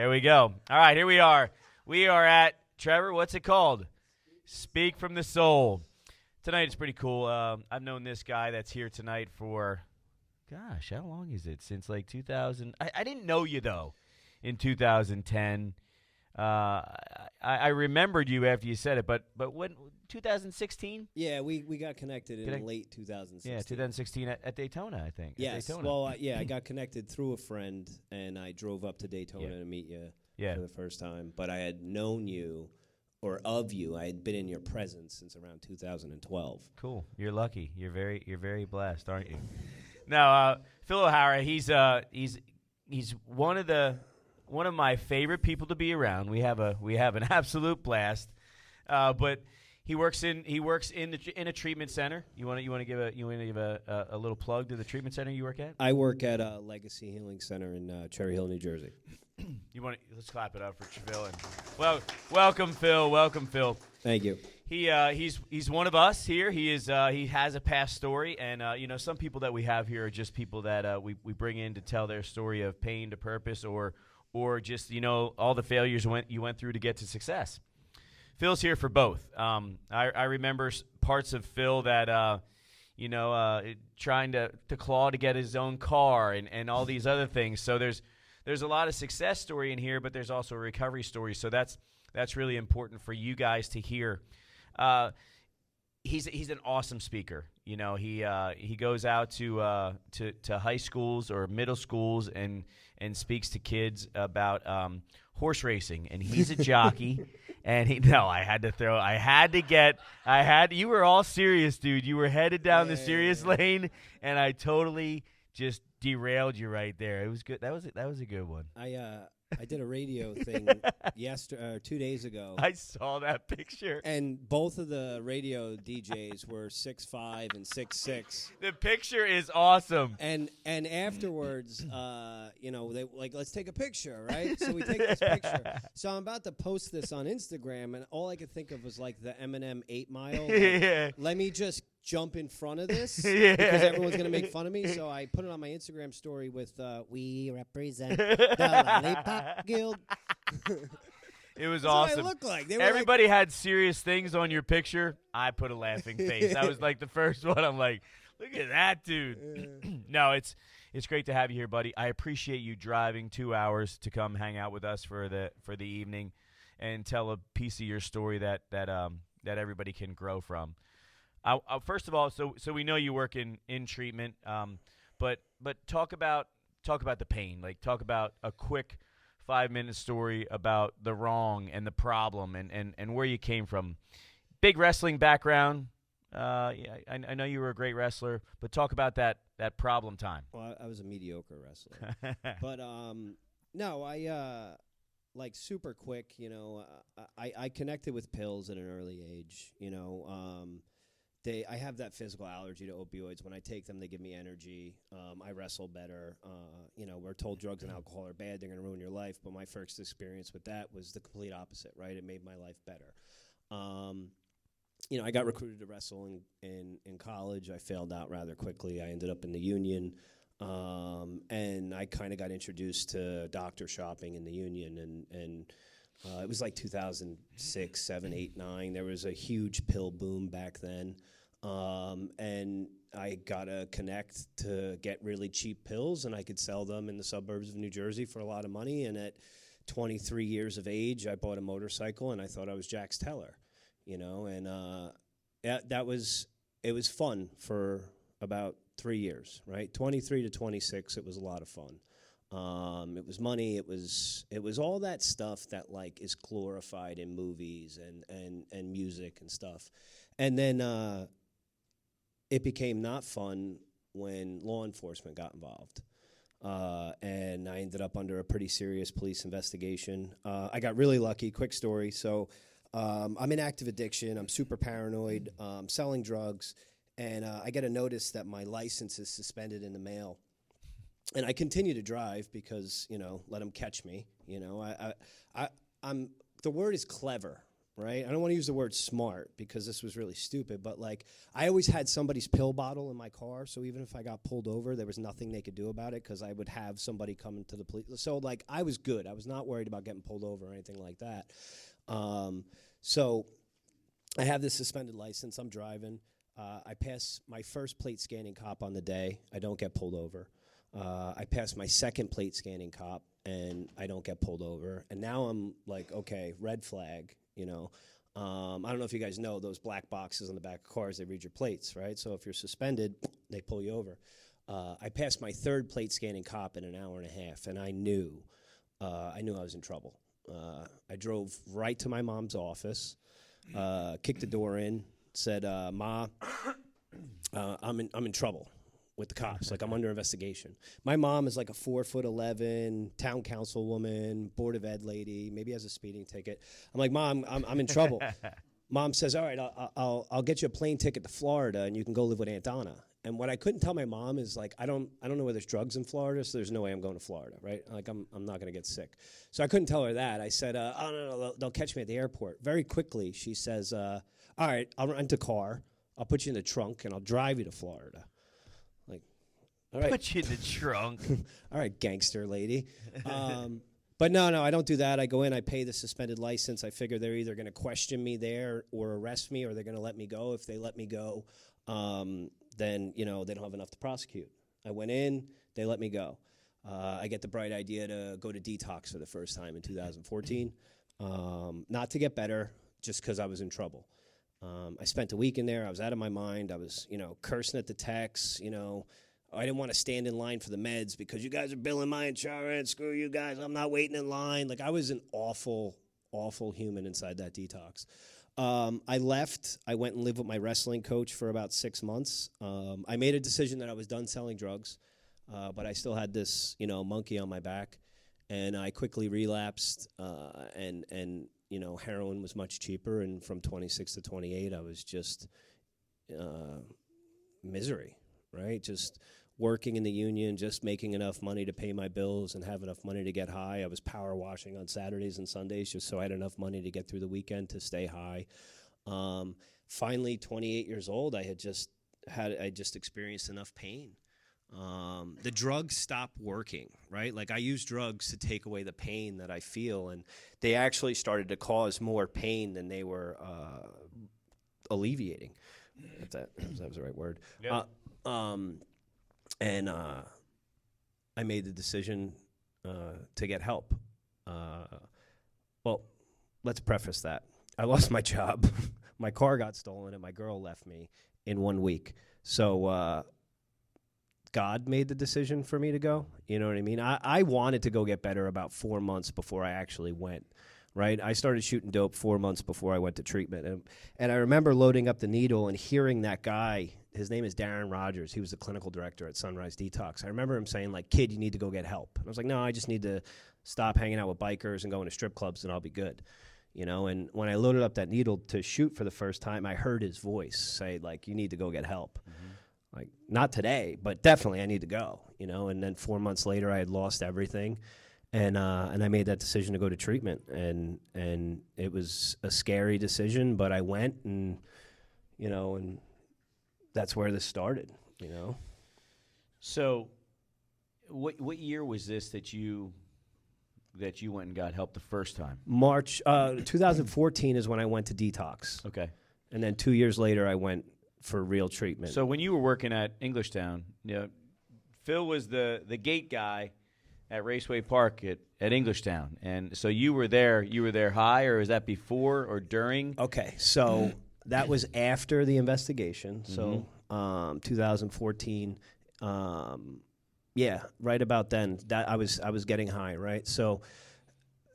There we go. All right, here we are. We are at, Trevor, what's it called? Speak from the Soul. Tonight it's pretty cool. I've known this guy that's here tonight for, gosh, how long is it? Since like 2000. I didn't know you, though, in 2010. I remembered you after you said it, but when, 2016? Yeah, we got connected in late 2016. Yeah, 2016 at Daytona, I think. Yes. Daytona. Well, I got connected through a friend, and I drove up to Daytona to meet you for the first time. But I had known you, or of you. I had been in your presence since around 2012. Cool. You're lucky. You're very blessed, aren't you? Now, Phil O'Hara, he's one of my favorite people to be around. We have an absolute blast. But he works in a treatment center. You want to give a little plug to the treatment center you work at? I work at a Legacy Healing Center in Cherry Hill, New Jersey. Let's clap it up for Phil. Welcome, Phil. Welcome, Phil. Thank you. He's one of us here. He has a past story, and some people that we have here are just people that we bring in to tell their story of pain to purpose, or just all the failures you went through to get to success. Phil's here for both. I remember parts of Phil that trying to claw to get his own car and all these other things. So there's a lot of success story in here, but there's also a recovery story. So that's really important for you guys to hear. He's an awesome speaker. He goes out to high schools or middle schools and speaks to kids about horse racing. And he's a jockey. And you were all serious, dude. You were headed down the serious lane, and I totally just derailed you right there. It was good. That was a good one. I did a radio thing 2 days ago. I saw that picture. And both of the radio DJs were 6'5" and 6'6". The picture is awesome. And afterwards, they let's take a picture, right? So we take this picture. So I'm about to post this on Instagram, and all I could think of was like the Eminem 8 Mile. Let me just jump in front of this because everyone's going to make fun of me. So I put it on my Instagram story with, we represent the Lollipop Guild. It was That's awesome. what I look like. Everybody had serious things on your picture. I put a laughing face. That was like the first one. I'm like, look at that, dude. No, it's great to have you here, buddy. I appreciate you driving 2 hours to come hang out with us for the evening and tell a piece of your story that everybody can grow from. First of all, so we know you work in treatment, but talk about the pain. Like, talk about a quick 5-minute story about the wrong and the problem and where you came from. Big wrestling background. I know you were a great wrestler, but talk about that problem time. Well, I was a mediocre wrestler, but no, I like super quick. I connected with pills at an early age. I have that physical allergy to opioids. When I take them, they give me energy. I wrestle better. We're told drugs and alcohol are bad. They're going to ruin your life. But my first experience with that was the complete opposite, right? It made my life better. I got recruited to wrestle in college. I failed out rather quickly. I ended up in the union. And I kind of got introduced to doctor shopping in the union. And it was like 2006, 7, 8, 9. There was a huge pill boom back then. And I got to connect to get really cheap pills, and I could sell them in the suburbs of New Jersey for a lot of money. And at 23 years of age, I bought a motorcycle, and I thought I was Jax Teller, And it was fun for about 3 years, right? 23 to 26, it was a lot of fun. It was money. It was all that stuff that like is glorified in movies and music and stuff. And then it became not fun when law enforcement got involved. And I ended up under a pretty serious police investigation. I got really lucky. Quick story. So I'm in active addiction. I'm super paranoid. Selling drugs. And I get a notice that my license is suspended in the mail. And I continue to drive because, let them catch me. I'm the word is clever, right? I don't want to use the word smart because this was really stupid, but like I always had somebody's pill bottle in my car, so even if I got pulled over, there was nothing they could do about it because I would have somebody coming to the police. So like I was good. I was not worried about getting pulled over or anything like that. So I have this suspended license. I'm driving. I pass my first plate scanning cop on the day. I don't get pulled over. I pass my second plate scanning cop, and I don't get pulled over. And now I'm like, okay, red flag, you know. I don't know if you guys know those black boxes on the back of cars, they read your plates, right? So if you're suspended, they pull you over. I passed my third plate scanning cop in an hour and a half, and I knew I was in trouble. I drove right to my mom's office, kicked the door in, said, Ma, I'm in trouble with the cops. Like, I'm under investigation. My mom is like a 4'11" town councilwoman, Board of Ed lady, maybe has a speeding ticket. I'm like, Mom, I'm in trouble. Mom says, all right, I'll get you a plane ticket to Florida and you can go live with Aunt Donna. And what I couldn't tell my mom is like, I don't know where there's drugs in Florida, so there's no way I'm going to Florida, right? Like I'm not going to get sick. So I couldn't tell her that. I said, oh, no, they'll catch me at the airport. Very quickly, she says, all right, I'll rent a car. I'll put you in the trunk and I'll drive you to Florida. Like, all right. Put you in the trunk. All right, gangster lady. But no, I don't do that. I go in, I pay the suspended license. I figure they're either going to question me there or arrest me or they're going to let me go. If they let me go, then, you know, they don't have enough to prosecute. I went in, they let me go. I get the bright idea to go to detox for the first time in 2014. Not to get better, just because I was in trouble. I spent a week in there. I was out of my mind. I was, you know, cursing at the techs, you know. I didn't want to stand in line for the meds because you guys are billing my insurance. Screw you guys. I'm not waiting in line. Like, I was an awful, awful human inside that detox. I left. I went and lived with my wrestling coach for about 6 months. I made a decision that I was done selling drugs, but I still had this, you know, monkey on my back, and I quickly relapsed. And you know, heroin was much cheaper, and from 26 to 28, I was just misery, right? Just working in the union, just making enough money to pay my bills and have enough money to get high. I was power washing on Saturdays and Sundays just so I had enough money to get through the weekend to stay high. Finally, 28 years old, I just experienced enough pain. The drugs stopped working, right? Like, I use drugs to take away the pain that I feel, and they actually started to cause more pain than they were alleviating. If that was the right word. Yeah. And I made the decision to get help. Well, let's preface that. I lost my job. My car got stolen, and my girl left me in 1 week. So God made the decision for me to go. You know what I mean? I wanted to go get better about 4 months before I actually went. Right, I started shooting dope 4 months before I went to treatment, and I remember loading up the needle and hearing that guy. His name is Darren Rogers. He was the clinical director at Sunrise Detox. I remember him saying, like, "Kid, you need to go get help." And I was like, "No, I just need to stop hanging out with bikers and going to strip clubs, and I'll be good." You know. And when I loaded up that needle to shoot for the first time, I heard his voice say, like, "You need to go get help." Mm-hmm. Like, not today, but definitely I need to go. You know. And then 4 months later, I had lost everything. And I made that decision to go to treatment, and it was a scary decision, but I went, and you know, and that's where this started, you know. So, what year was this that you went and got help the first time? March 2014 is when I went to detox. Okay, and then 2 years later I went for real treatment. So when you were working at Englishtown, you know, Phil was the gate guy at Raceway Park at Englishtown. And so you were there high, or was that before or during? Okay, so that was after the investigation. So 2014, yeah, right about then, that I was getting high, right? So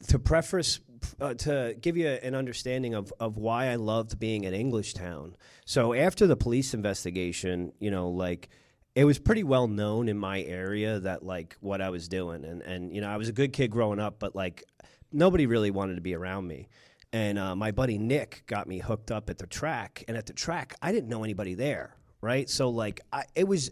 to give you an understanding of why I loved being at Englishtown. So after the police investigation, you know, like, it was pretty well known in my area that, like, what I was doing. And you know, I was a good kid growing up, but, like, nobody really wanted to be around me. And my buddy Nick got me hooked up at the track. And at the track, I didn't know anybody there, right? So, like, I was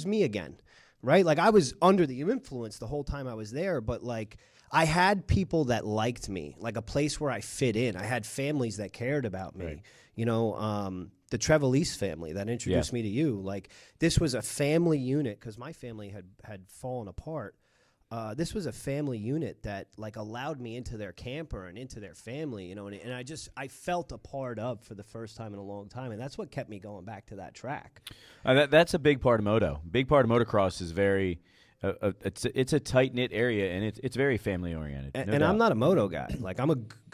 me again. right? Like I was under the influence the whole time I was there, but like I had people that liked me, like a place where I fit in. I had families that cared about me. Right. You know, the Trevelise family that introduced me to you. Like this was a family unit because my family had fallen apart. This was a family unit that like allowed me into their camper and into their family, you know, and I felt a part of for the first time in a long time, and that's what kept me going back to that track. That's a big part of moto. Big part of motocross is very. It's a tight knit area, and it's very family oriented. And I'm not a moto guy. Like I'm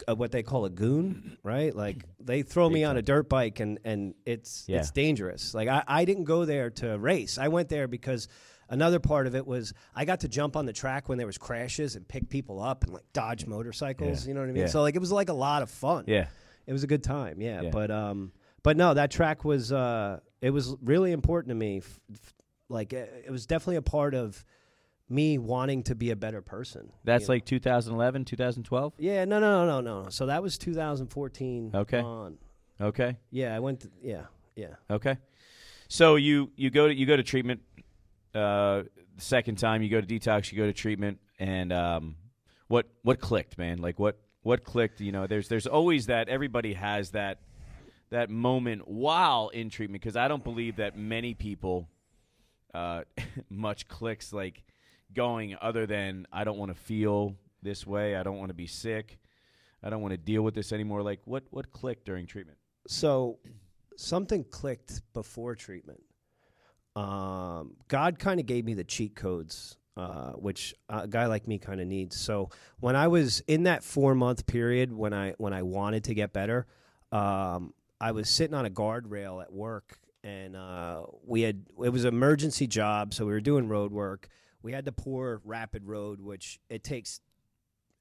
a what they call a goon, right? Like they throw me on a dirt bike, and it's dangerous. Like I didn't go there to race. I went there because another part of it was I got to jump on the track when there was crashes and pick people up and like dodge motorcycles. You know what I mean? So like it was like a lot of fun. Yeah, it was a good time. Yeah. But no, that track was it was really important to me. Like it was definitely a part of me wanting to be a better person. That's like 2011, 2012? Yeah, no. So that was 2014 on. Okay. Yeah, I went to, yeah. Okay. So you go to treatment the second time, you go to detox, you go to treatment, and what clicked, man? Like what clicked, you know, there's always that, everybody has that moment while in treatment, because I don't believe that many people much clicks like going other than I don't want to feel this way, I don't want to be sick, I don't want to deal with this anymore. Like what clicked during treatment? So something clicked before treatment. God kind of gave me the cheat codes, which a guy like me kind of needs. So when I was in that 4-month period when I wanted to get better, I was sitting on a guardrail at work, and it was an emergency job, so we were doing road work. We had to pour rapid road, which it takes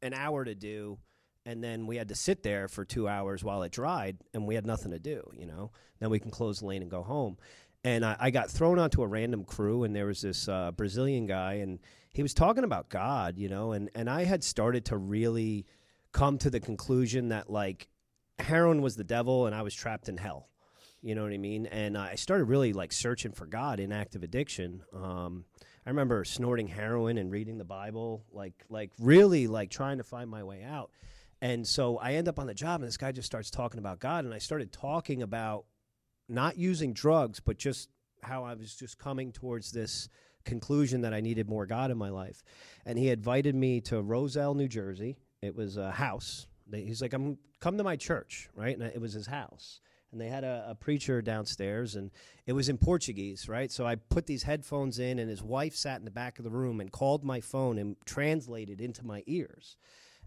an hour to do, and then we had to sit there for 2 hours while it dried, and we had nothing to do, you know. Then we can close the lane and go home. And I got thrown onto a random crew, and there was this Brazilian guy, and he was talking about God, you know, and I had started to really come to the conclusion that, like, heroin was the devil and I was trapped in hell, you know what I mean? And I started really, like, searching for God in active addiction. I remember snorting heroin and reading the Bible, like really, like, trying to find my way out. And so I end up on the job, and this guy just starts talking about God, and I started talking about not using drugs, but just how I was just coming towards this conclusion that I needed more God in my life. And he invited me to Roselle, New Jersey. It was a house. He's like, come to my church, right? And it was his house. And they had a preacher downstairs, and it was in Portuguese, right? So I put these headphones in, and his wife sat in the back of the room and called my phone and translated into my ears.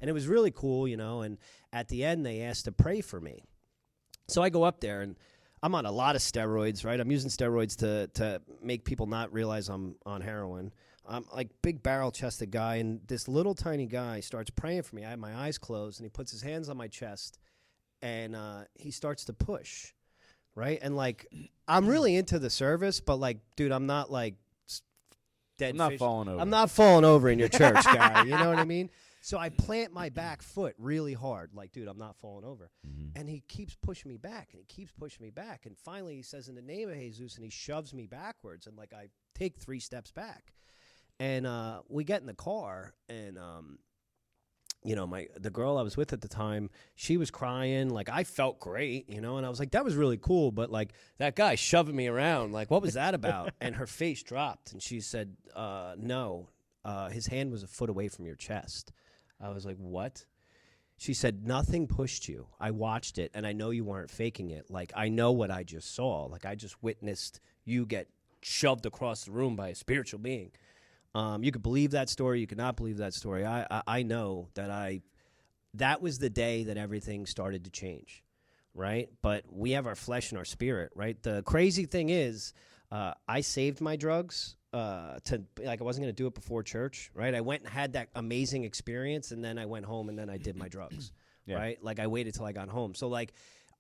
And it was really cool, you know, and at the end they asked to pray for me. So I go up there, and I'm on a lot of steroids, right? I'm using steroids to make people not realize I'm on heroin. I'm like big barrel-chested guy, and this little tiny guy starts praying for me. I have my eyes closed, and he puts his hands on my chest, and he starts to push, right? And, like, I'm really into the service, but, like, dude, I'm not, like, dead I'm not fish. falling over. I'm not falling over in your church, guy. You know what I mean? So I plant my back foot really hard, like, dude, I'm not falling over. Mm-hmm. And he keeps pushing me back, and he keeps pushing me back. And finally he says, in the name of Jesus, and he shoves me backwards. And, like, I take 3 steps back. And we get in the car, and, you know, the girl I was with at the time, she was crying. Like, I felt great, you know, and I was like, that was really cool. But, like, that guy shoving me around, like, what was that about? And her face dropped, and she said, no, his hand was a foot away from your chest. I was like, what? She said, nothing pushed you. I watched it, and I know you weren't faking it. Like, I know what I just saw. Like, I just witnessed you get shoved across the room by a spiritual being. You could believe that story. You could not believe that story. I know that was the day that everything started to change, right? But we have our flesh and our spirit, right? The crazy thing is I saved my drugs I wasn't going to do it before church, right? I went and had that amazing experience, and then I went home, and then I did my drugs, right? Like, I waited till I got home. So, like,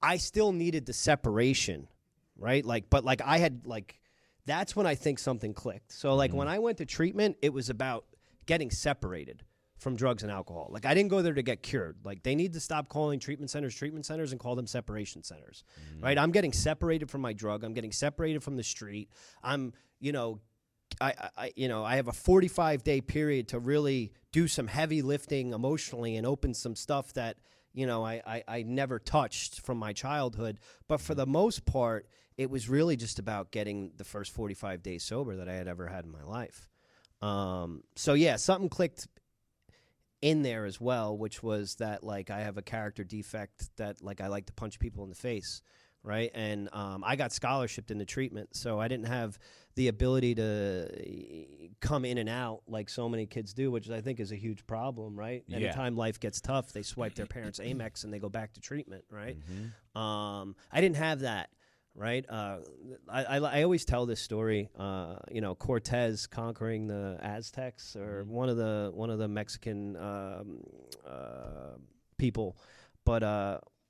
I still needed the separation, right? Like, but, like, I had, like, that's when I think something clicked. So, like, when I went to treatment, it was about getting separated from drugs and alcohol. Like, I didn't go there to get cured. Like, they need to stop calling treatment centers and call them separation centers, right? I'm getting separated from my drug. I'm getting separated from the street. I'm, you know, I have a 45-day period to really do some heavy lifting emotionally and open some stuff that, I never touched from my childhood. But for the most part, it was really just about getting the first 45 days sober that I had ever had in my life. So yeah, something clicked in there as well, which was that, like, I have a character defect that, like, I like to punch people in the face, right? And I got scholarshiped into treatment, so I didn't have the ability to come in and out like so many kids do, which I think is a huge problem, right? Yeah. Anytime life gets tough, they swipe their parents' Amex and they go back to treatment, right? Mm-hmm. I didn't have that. Right, I always tell this story. Cortez conquering the Aztecs, or one of the Mexican people, but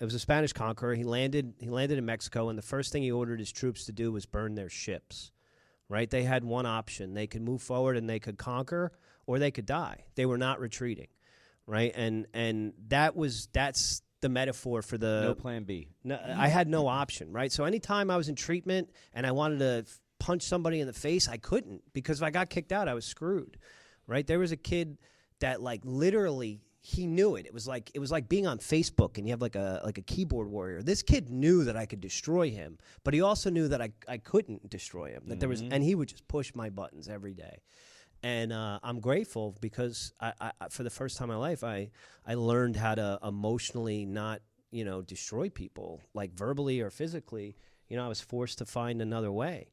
it was a Spanish conqueror. He landed in Mexico, and the first thing he ordered his troops to do was burn their ships. Right, they had one option: they could move forward and they could conquer, or they could die. They were not retreating. Right, and that's the metaphor for the no plan B. No, I had no option, right? So anytime I was in treatment and I wanted to punch somebody in the face, I couldn't, because if I got kicked out, I was screwed, right? There was a kid that, like, literally, he knew it. It was like being on Facebook and you have like a keyboard warrior. This kid knew that I could destroy him, but he also knew that I couldn't destroy him. That there was, and he would just push my buttons every day. And I'm grateful because I for the first time in my life, I learned how to emotionally not, destroy people, like verbally or physically. I was forced to find another way.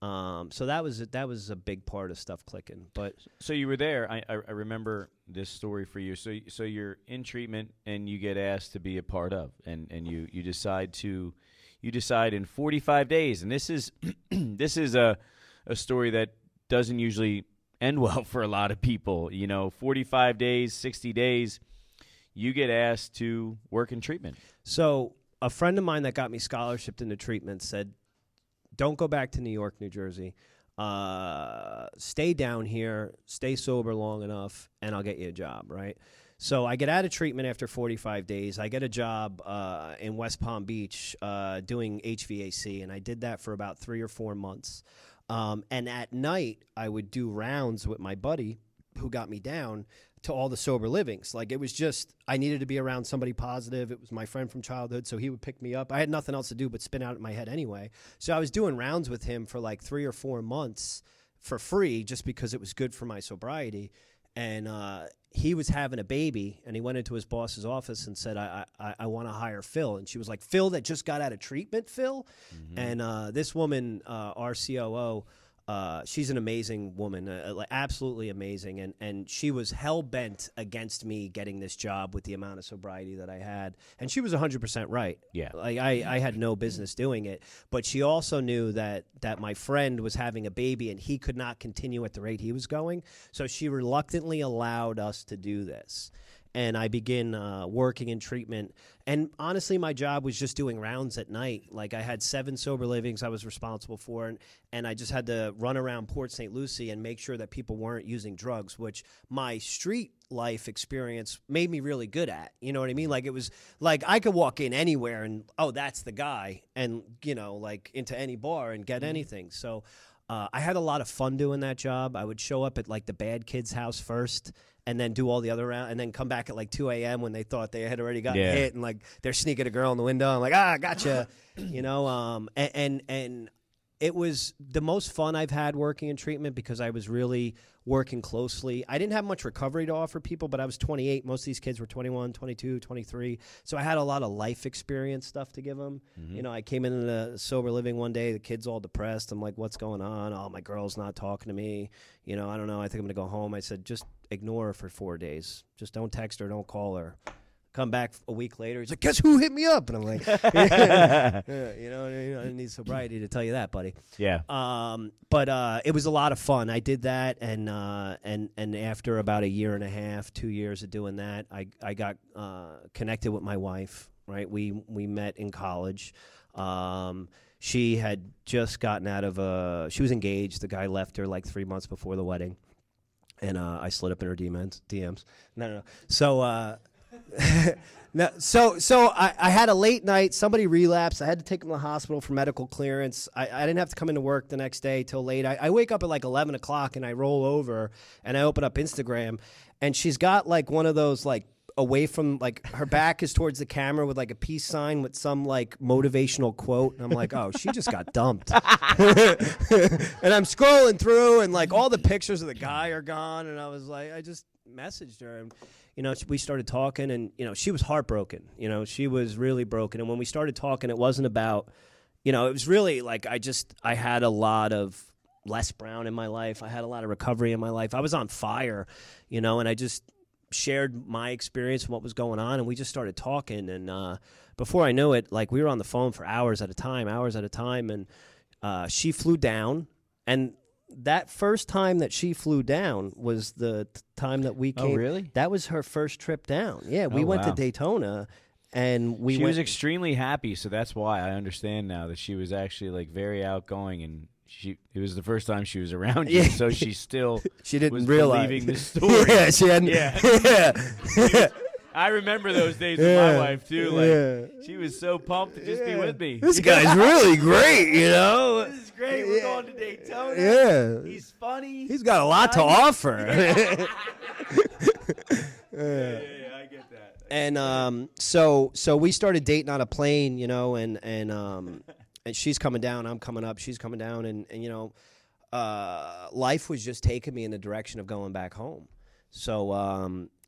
So that was a big part of stuff clicking. But so you were there. I remember this story for you. So you're in treatment and you get asked to be a part of, and you decide in 45 days. And this is a story that doesn't usually end well for a lot of people. 45 days, 60 days, you get asked to work in treatment. So a friend of mine that got me scholarshiped into treatment said, don't go back to New York, New Jersey. Stay down here, stay sober long enough, and I'll get you a job, right? So I get out of treatment after 45 days. I get a job in West Palm Beach doing HVAC, and I did that for about 3 or 4 months. And at night, I would do rounds with my buddy who got me down to all the sober livings. Like, it was just, I needed to be around somebody positive. It was my friend from childhood, so he would pick me up. I had nothing else to do but spin out in my head anyway. So I was doing rounds with him for like 3 or 4 months for free, just because it was good for my sobriety. And he was having a baby, and he went into his boss's office and said, I want to hire Phil. And she was like, Phil that just got out of treatment, Phil? Mm-hmm. And this woman, our COO, she's an amazing woman, like absolutely amazing. And she was hell-bent against me getting this job with the amount of sobriety that I had. And she was 100% right. Yeah. Like, I had no business doing it. But she also knew that my friend was having a baby and he could not continue at the rate he was going. So she reluctantly allowed us to do this. And I begin working in treatment. And honestly, my job was just doing rounds at night. Like, I had 7 sober livings I was responsible for, and I just had to run around Port St. Lucie and make sure that people weren't using drugs, which my street life experience made me really good at. You know what I mean? Like, it was like I could walk in anywhere and, oh, that's the guy, and, like into any bar and get anything. So I had a lot of fun doing that job. I would show up at like the bad kid's house first, and then do all the other round, and then come back at like 2 a.m. when they thought they had already gotten hit, and like they're sneaking a girl in the window. I'm like, gotcha, and it was the most fun I've had working in treatment, because I was really working closely. I didn't have much recovery to offer people, but I was 28. Most of these kids were 21, 22, 23. So I had a lot of life experience stuff to give them. Mm-hmm. I came into the sober living one day, the kid's all depressed. I'm like, what's going on? Oh, my girl's not talking to me. I don't know. I think I'm going to go home. I said, just ignore her for 4 days. Just don't text her. Don't call her. Come back a week later. He's like, guess who hit me up? And I'm like, I need sobriety to tell you that, buddy. Yeah. But it was a lot of fun. I did that, and after about 1.5 years, 2 years of doing that, I got connected with my wife. Right, we met in college. She had just gotten out of she was engaged. The guy left her like 3 months before the wedding, and I slid up in her DMs. No. So. No, so I had a late night. Somebody relapsed. I had to take him to the hospital for medical clearance. I didn't have to come into work the next day till late. I wake up at like 11 o'clock and I roll over and I open up Instagram and she's got like one of those like away from like her back is towards the camera with like a peace sign with some like motivational quote. And I'm like, oh, she just got dumped. And I'm scrolling through and like all the pictures of the guy are gone. And I was like, I just messaged her and we started talking and, she was heartbroken. She was really broken. And when we started talking, it wasn't about, it was really like I had a lot of Les Brown in my life. I had a lot of recovery in my life. I was on fire, and I just shared my experience and what was going on. And we just started talking. And before I knew it, like we were on the phone for hours at a time. And she flew down. And that first time that she flew down was the time that we came. Oh, really? That was her first trip down. Yeah, we went to Daytona, and she was extremely happy. So that's why I understand now that she was actually like very outgoing, and it was the first time she was around you. Yeah. So she didn't was realize believing the story. Yeah, she hadn't. Yeah. I remember those days with my wife too. Like she was so pumped to just be with me. This guy's really great, This is great. We're going to Daytona. Yeah. He's funny. He's got a lot to offer. Yeah, I get that. And so we started dating on a plane, and she's coming down, I'm coming up, she's coming down, and life was just taking me in the direction of going back home. So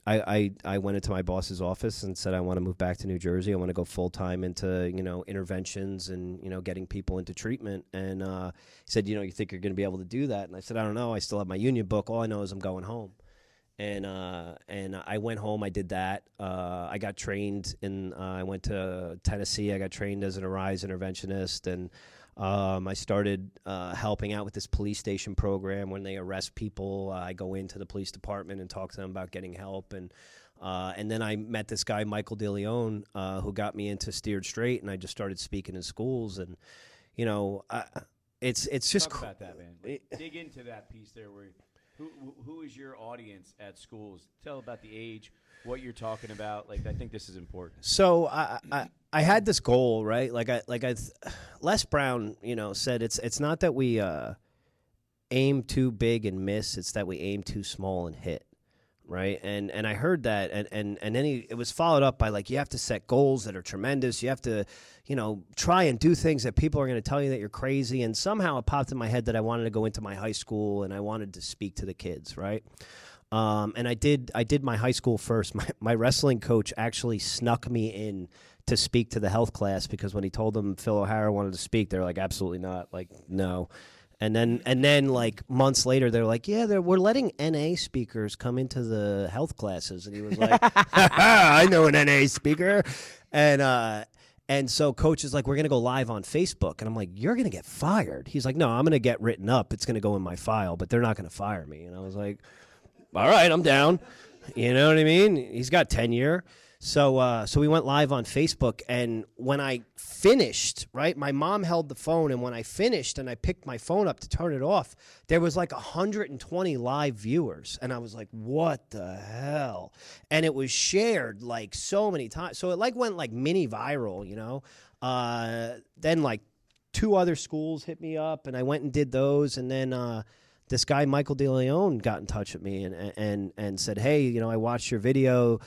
I went into my boss's office and said I want to move back to New Jersey. I want to go full time into interventions and getting people into treatment. And he said, you think you're going to be able to do that? And I said, I don't know. I still have my union book. All I know is I'm going home. And I went home. I did that. I got trained I went to Tennessee. I got trained as an Arise interventionist, and I started helping out with this police station program. When they arrest people, I go into the police department and talk to them about getting help. And then I met this guy, Michael DeLeon, who got me into Steered Straight, and I just started speaking in schools. And it's just talk about that, man. Dig into that piece there. Where who is your audience at schools? Tell about the age, what you're talking about. Like, I think this is important. So I had this goal, right? Les Brown, said it's not that we aim too big and miss; it's that we aim too small and hit, right? And I heard that, and then it was followed up by like you have to set goals that are tremendous. You have to, try and do things that people are going to tell you that you're crazy. And somehow it popped in my head that I wanted to go into my high school and I wanted to speak to the kids, right? And I did my high school first. My wrestling coach actually snuck me in to speak to the health class because when he told them Phil O'Hara wanted to speak, they're like, absolutely not. Like, no. And then like months later, they're like, yeah, we're letting NA speakers come into the health classes. And he was like, I know an NA speaker. And so coach is like, we're going to go live on Facebook. And I'm like, you're going to get fired. He's like, no, I'm going to get written up. It's going to go in my file, but they're not going to fire me. And I was like, all right, I'm down. You know what I mean? He's got tenure. So we went live on Facebook, and when I finished, right, my mom held the phone, and when I finished and I picked my phone up to turn it off, there was like 120 live viewers, and I was like, what the hell? And it was shared like so many times. So it like went like mini viral, Then like 2 other schools hit me up, and I went and did those, and then this guy, Michael DeLeon, got in touch with me and said, hey, I watched your video.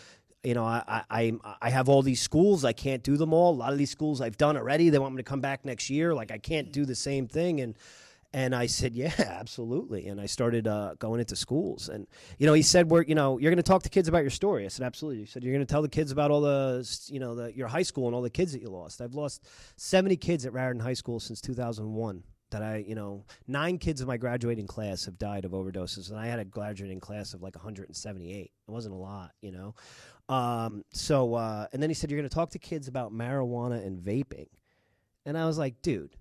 I have all these schools. I can't do them all. A lot of these schools I've done already. They want me to come back next year. Like, I can't do the same thing. And I said, yeah, absolutely. And I started going into schools. And, he said, you're going to talk to kids about your story. I said, absolutely. He said, you're going to tell the kids about all your high school and all the kids that you lost. I've lost 70 kids at Raritan High School since 2001. That 9 kids in my graduating class have died of overdoses, and I had a graduating class of like 178. It wasn't a lot, and then he said, you're going to talk to kids about marijuana and vaping. And I was like, dude,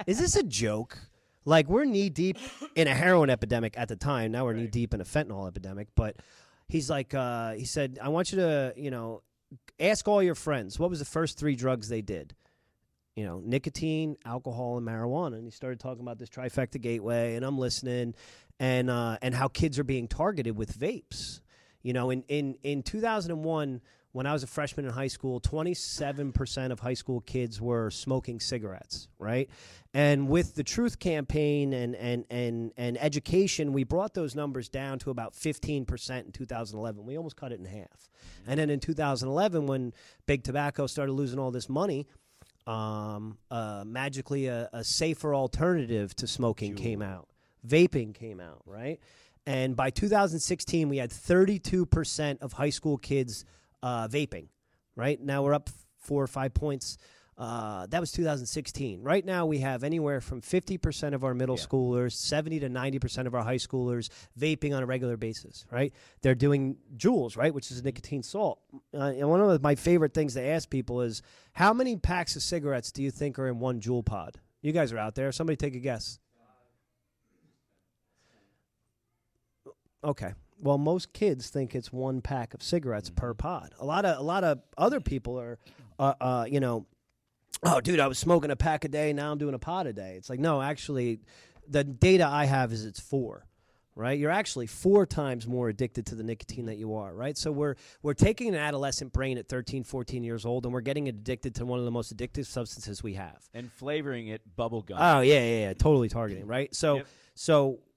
is this a joke? Like, we're knee deep in a heroin epidemic at the time. Now we're knee deep in a fentanyl epidemic. But he's like, he said, I want you to, ask all your friends, what was the first 3 drugs they did? Nicotine, alcohol, and marijuana. And he started talking about this trifecta gateway, and I'm listening, and how kids are being targeted with vapes. You know, in 2001, when I was a freshman in high school, 27% of high school kids were smoking cigarettes, right? And with the Truth Campaign and education, we brought those numbers down to about 15% in 2011. We almost cut it in half. And then in 2011, when Big Tobacco started losing all this money, magically a safer alternative to smoking came out. Vaping came out, right? And by 2016, we had 32% of high school kids vaping, right? Now we're up 4 or 5 points. That was 2016. Right now we have anywhere from 50% of our middle schoolers, 70 to 90% of our high schoolers vaping on a regular basis, right? They're doing Juuls, right, which is a nicotine salt. And one of my favorite things to ask people is, how many packs of cigarettes do you think are in one Juul pod? You guys are out there. Somebody take a guess. Okay. Well, most kids think it's 1 pack of cigarettes per pod. A lot of other people are, you know, oh, dude, I was smoking a pack a day. Now I'm doing a pod a day. It's like, no, actually, the data I have is it's 4, right? You're actually 4 times more addicted to the nicotine that you are, right? So we're taking an adolescent brain at 13, 14 years old, and we're getting it addicted to one of the most addictive substances we have. And flavoring it bubble gum. Oh, yeah. Totally targeting, right? So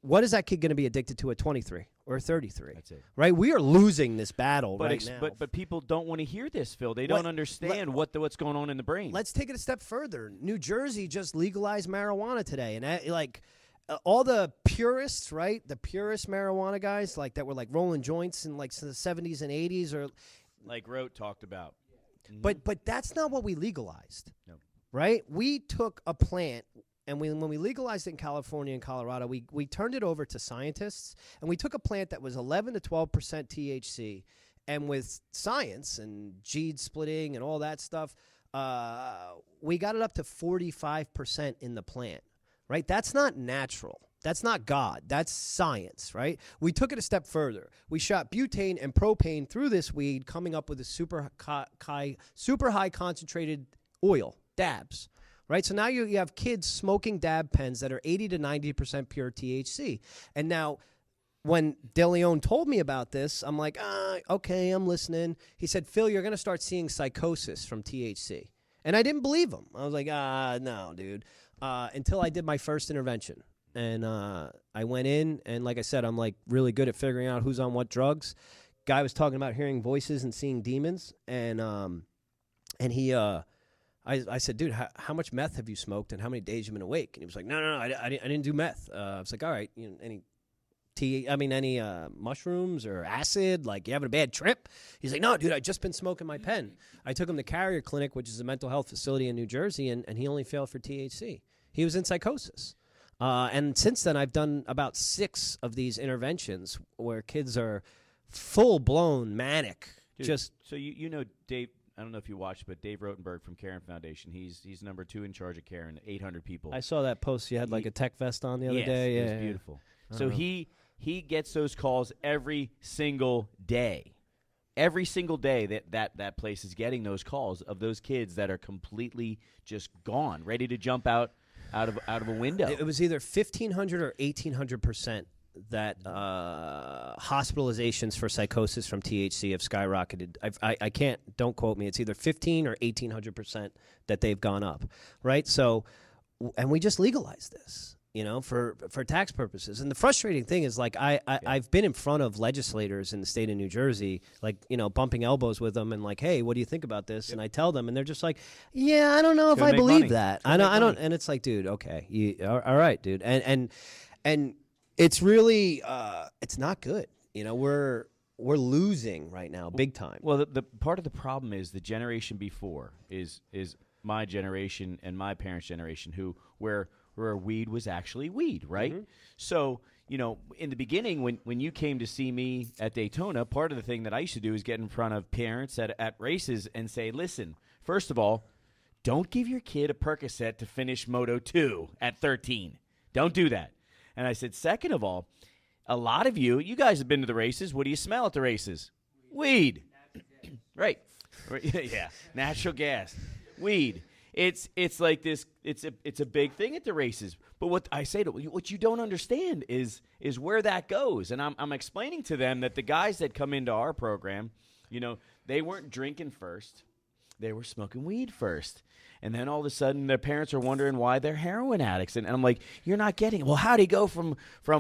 what is that kid going to be addicted to at 23 or 33? That's it. Right? We are losing this battle now. But people don't want to hear this, Phil. They don't understand what's going on in the brain. Let's take it a step further. New Jersey just legalized marijuana today. And all the purists, right? The purist marijuana guys like that were like rolling joints in like the 70s and 80s. Or like Rote talked about. Mm-hmm. But that's not what we legalized. No. Right? We took a plant. And when we legalized it in California and Colorado, we turned it over to scientists, and we took a plant that was 11 to 12% THC, and with science and GEAD splitting and all that stuff, we got it up to 45% in the plant, right? That's not natural. That's not God. That's science, right? We took it a step further. We shot butane and propane through this weed, coming up with a super high concentrated oil, dabs. Right, so now you have kids smoking dab pens that are 80 to 90% pure THC. And now when DeLeon told me about this, I'm like, okay, I'm listening. He said, Phil, you're going to start seeing psychosis from THC. And I didn't believe him. I was like, no, dude, until I did my first intervention. And I went in, and like I said, I'm like really good at figuring out who's on what drugs. Guy was talking about hearing voices and seeing demons. And he... I said, dude, how much meth have you smoked and how many days you've been awake? And he was like, no, I didn't do meth. I was like, all right, any mushrooms or acid? Like, you having a bad trip? He's like, no, dude, I just been smoking my pen. I took him to Carrier Clinic, which is a mental health facility in New Jersey, and he only failed for THC. He was in psychosis. And since then, I've done about 6 of these interventions where kids are full-blown manic. Dude, so you know Dave. I don't know if you watched, but Dave Rotenberg from Caron Foundation, he's number 2 in charge of Caron, 800 people. I saw that post. You had like a tech vest on the other day. Yeah, it was beautiful. So he gets those calls every single day. Every single day that place is getting those calls of those kids that are completely just gone, ready to jump out of a window. It was either 1,500 or 1,800% that hospitalizations for psychosis from THC have skyrocketed. I can't, don't quote me. It's either 15 or 1,800% that they've gone up, right? So, and we just legalized this, you know, for tax purposes. And the frustrating thing is, like, I've been in front of legislators in the state of New Jersey, like, you know, bumping elbows with them and like, hey, what do you think about this? Yep. And I tell them, and they're just like, yeah, I don't know if I believe that. I don't. And it's like, dude, okay, all right, dude, and it's really, it's not good. You know, we're losing right now, big time. Well, the part of the problem is the generation before is my generation and my parents' generation, where weed was actually weed, right? Mm-hmm. So, you know, in the beginning, when you came to see me at Daytona, part of the thing that I used to do is get in front of parents at races and say, listen, first of all, don't give your kid a Percocet to finish Moto 2 at 13. Don't do that. And I said, second of all, a lot of you guys have been to the races. What do you smell at the races? Weed. Right. Yeah, natural gas. Weed. it's like this. It's a big thing at the races. But what I say to what you don't understand is where that goes. And I'm explaining to them that the guys that come into our program, they weren't drinking first, they were smoking weed first. And then all of a sudden, their parents are wondering why they're heroin addicts. And I'm like, you're not getting it. Well, how do you go from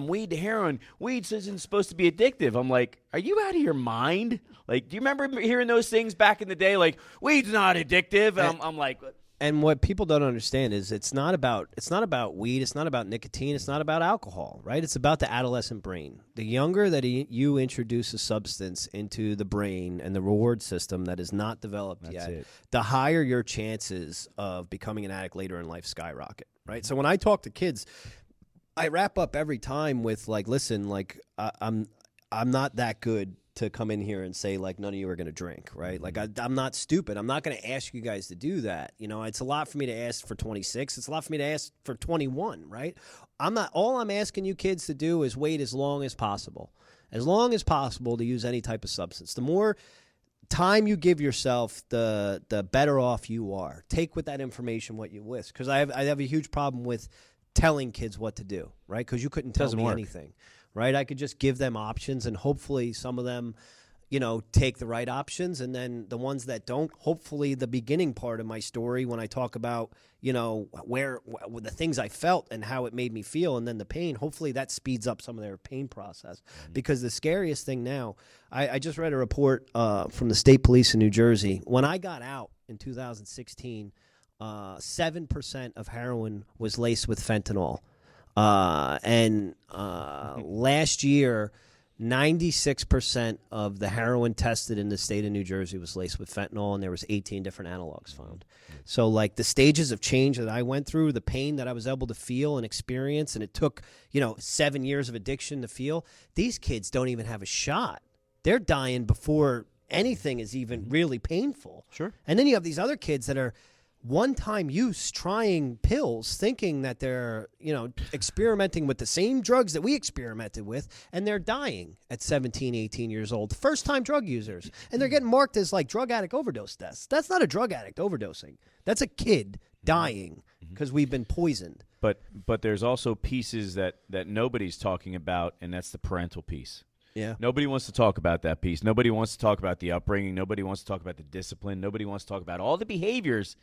weed to heroin? Weed isn't supposed to be addictive. I'm like, are you out of your mind? Like, do you remember hearing those things back in the day? Like, weed's not addictive. And I'm like, and what people don't understand is it's not about weed, it's not about nicotine, it's not about alcohol, right? It's about the adolescent brain. The younger that you introduce a substance into the brain and the reward system that is not developed yet, the higher your chances of becoming an addict later in life skyrocket, right? So when I talk to kids, I wrap up every time with like, listen, like I'm not that good to come in here and say, like, none of you are going to drink, right? Like, I'm not stupid. I'm not going to ask you guys to do that. It's a lot for me to ask for 26. It's a lot for me to ask for 21, right? All I'm asking you kids to do is wait as long as possible to use any type of substance. The more time you give yourself, the better off you are. Take with that information what you wish. Because I have a huge problem with telling kids what to do, right? Because you couldn't tell me anything. Right, I could just give them options, and hopefully some of them, take the right options, and then the ones that don't, hopefully the beginning part of my story when I talk about, where the things I felt and how it made me feel, and then the pain, hopefully that speeds up some of their pain process. Because the scariest thing now, I just read a report from the state police in New Jersey. When I got out in 2016, 7% of heroin was laced with fentanyl. Last year, 96% of the heroin tested in the state of New Jersey was laced with fentanyl, and there was 18 different analogs found. So, like, the stages of change that I went through, the pain that I was able to feel and experience, and it took, 7 years of addiction to feel, these kids don't even have a shot. They're dying before anything is even really painful. Sure. And then you have these other kids that are one-time use, trying pills, thinking that they're, experimenting with the same drugs that we experimented with, and they're dying at 17, 18 years old. First-time drug users. And they're getting marked as, like, drug addict overdose deaths. That's not a drug addict overdosing. That's a kid dying because we've been poisoned. But there's also pieces that nobody's talking about, and that's the parental piece. Yeah. Nobody wants to talk about that piece. Nobody wants to talk about the upbringing. Nobody wants to talk about the discipline. Nobody wants to talk about all the behaviors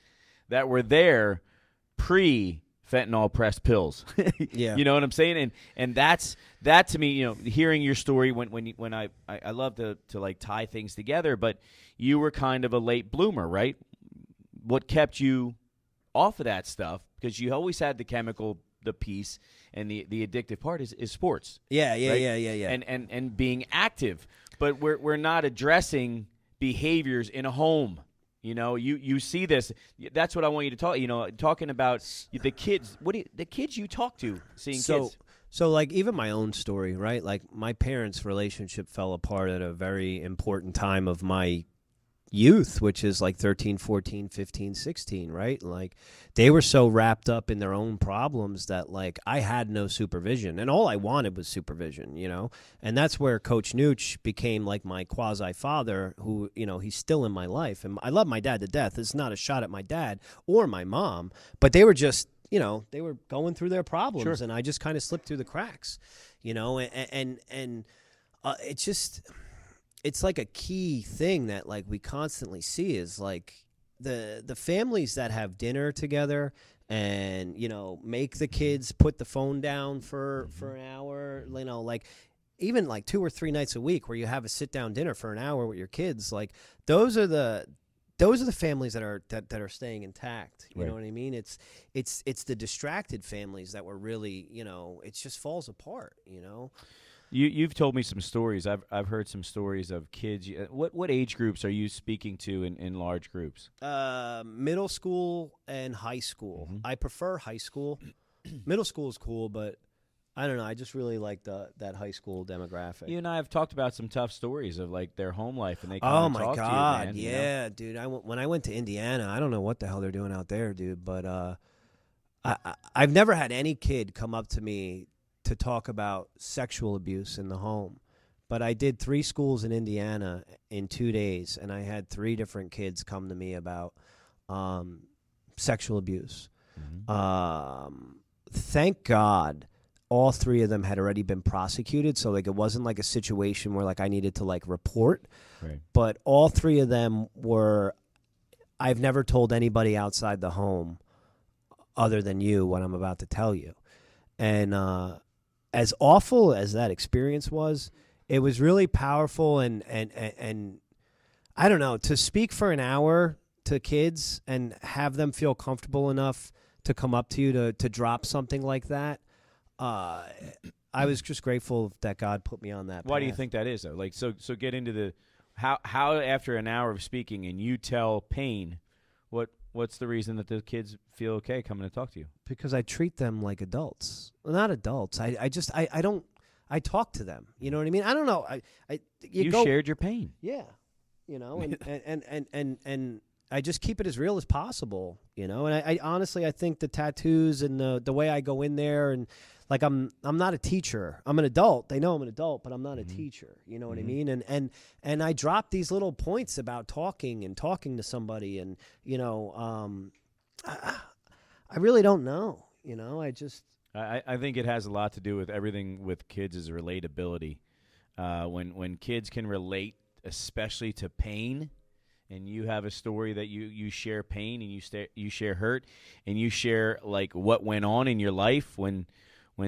that were there pre-fentanyl pressed pills. Yeah. You know what I'm saying? And that to me, hearing your story when I love to like tie things together, but you were kind of a late bloomer, right? What kept you off of that stuff? Because you always had the chemical, the piece, and the addictive part is sports. Yeah. Right? And being active. But we're not addressing behaviors in a home. You see this. That's what I want you to talk. Talking about the kids. The kids you talk to, seeing kids. So like even my own story, right? Like my parents' relationship fell apart at a very important time of my youth, which is like 13, 14, 15, 16, right? Like they were so wrapped up in their own problems that like I had no supervision, and all I wanted was supervision, and that's where Coach Nooch became like my quasi father, who, he's still in my life, and I love my dad to death. It's not a shot at my dad or my mom, but they were just, they were going through their problems. Sure. And I just kind of slipped through the cracks, and it's just, it's like a key thing that like we constantly see is like the families that have dinner together and, make the kids put the phone down for an hour, like even like 2 or 3 nights a week where you have a sit down dinner for an hour with your kids. Like those are the families that are staying intact. You know what I mean? It's the distracted families that were really, it just falls apart, You've told me some stories. I've heard some stories of kids. What age groups are you speaking to in large groups? Middle school and high school. I prefer high school. Middle school is cool, but I don't know. I just really like that high school demographic. You and I have talked about some tough stories of like their home life, and they oh my my talk god, to you, man, yeah, dude. When I went to Indiana, I don't know what the hell they're doing out there, dude. But I've never had any kid come up to me to talk about sexual abuse in the home. But I did 3 schools in Indiana in 2 days, and I had 3 different kids come to me about sexual abuse. Thank God all 3 of them had already been prosecuted, so like it wasn't like a situation where like I needed to like report. Right. But all 3 of them were, I've never told anybody outside the home other than you what I'm about to tell you. And as awful as that experience was, it was really powerful, and I don't know, to speak for an hour to kids and have them feel comfortable enough to come up to you to drop something like that. I was just grateful that God put me on that Why path. do you think that is, though? Like, so get into the how after an hour of speaking and you tell Payne, what's the reason that the kids feel okay coming to talk to you? Because I treat them like adults. Well, not adults. I don't. I talk to them. You know what I mean? I don't know. You shared your pain. Yeah. You know, and I just keep it as real as possible. You know, and I honestly, I think the tattoos and the way I go in there, and like I'm not a teacher. I'm an adult. They know I'm an adult, but I'm not a teacher. You know what I mean? And I drop these little points about talking to somebody, and you know, I really don't know. You know, I think it has a lot to do with everything with kids is relatability. When kids can relate, especially to pain, and you have a story that you share pain and you share hurt and you share like what went on in your life when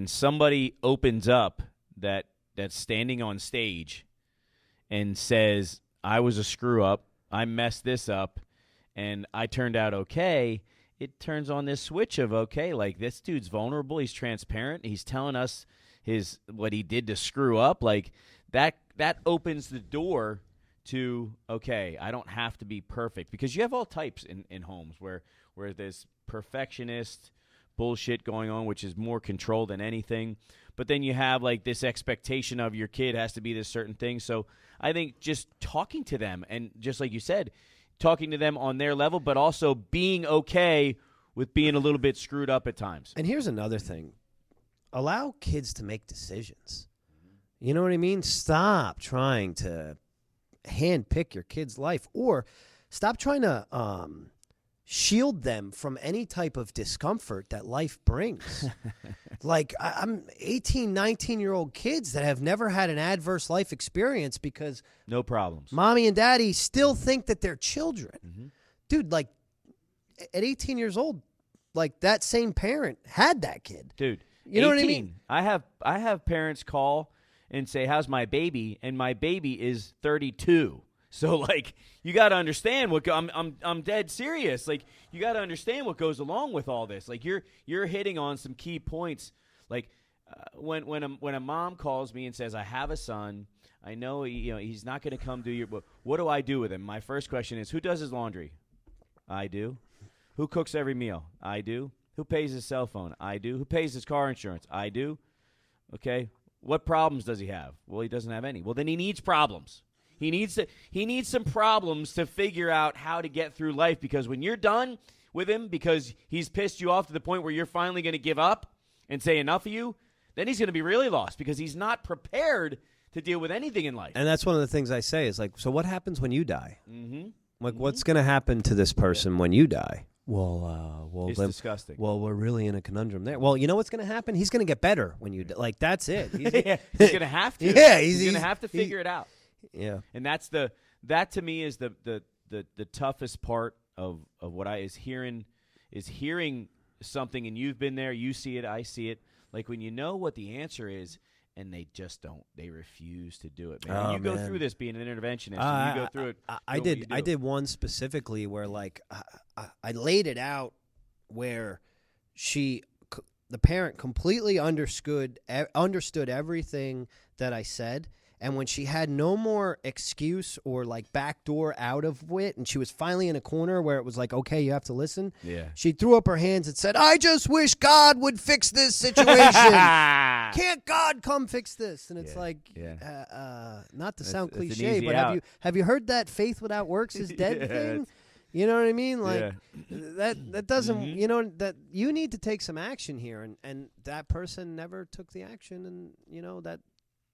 somebody opens up that's standing on stage and says, I was a screw up, I messed this up, and I turned out okay, it turns on this switch of, okay, like this dude's vulnerable, he's transparent, he's telling us what he did to screw up. Like that opens the door to, okay, I don't have to be perfect, because you have all types in homes where there's perfectionist bullshit going on, which is more control than anything. But then you have like this expectation of your kid has to be this certain thing. So I think just talking to them, and just like you said, talking to them on their level, but also being okay with being a little bit screwed up at times. And here's another thing. Allow kids to make decisions. You know what I mean? Stop trying to handpick your kid's life, or stop trying to shield them from any type of discomfort that life brings. Like, I'm 18, 19-year-old kids that have never had an adverse life experience because no problems. Mommy and daddy still think that they're children. Dude, like, at 18 years old, like, that same parent had that kid. Dude, you know what I mean? I have parents call and say, how's my baby? And my baby is 32. So, like, you got to understand what I'm dead serious. Like, you got to understand what goes along with all this. Like, you're hitting on some key points. Like, when a mom calls me and says, I have a son, I know he's not going to come do but what do I do with him? My first question is, who does his laundry? I do. Who cooks every meal? I do. Who pays his cell phone? I do. Who pays his car insurance? I do. Okay. What problems does he have? Well, he doesn't have any. Well, then he needs problems. He needs some problems to figure out how to get through life, because when you're done with him because he's pissed you off to the point where you're finally going to give up and say enough of you, then he's going to be really lost, because he's not prepared to deal with anything in life. And that's one of the things I say is like, so what happens when you die? Like, what's going to happen to this person when you die? Well, it's disgusting. Well, we're really in a conundrum there. Well, you know what's going to happen? He's going to get better when you die. Like, that's it. He's going to have to. Yeah, he's going to have to figure it out. Yeah, and that to me is the toughest part of what is hearing something, and you've been there, you see it, I see it. Like, when you know what the answer is, and they just don't, they refuse to do it. Man, you go through this being an interventionist. And you go through it. I did one specifically where, like, I laid it out where the parent completely understood everything that I said. And when she had no more excuse or, like, backdoor out of it, and she was finally in a corner where it was like, okay, you have to listen, she threw up her hands and said, I just wish God would fix this situation. Can't God come fix this? And it's not to sound cliche, but have you heard that faith without works is dead thing? You know what I mean? Like, that doesn't, you know, that you need to take some action here. And that person never took the action, and, you know, that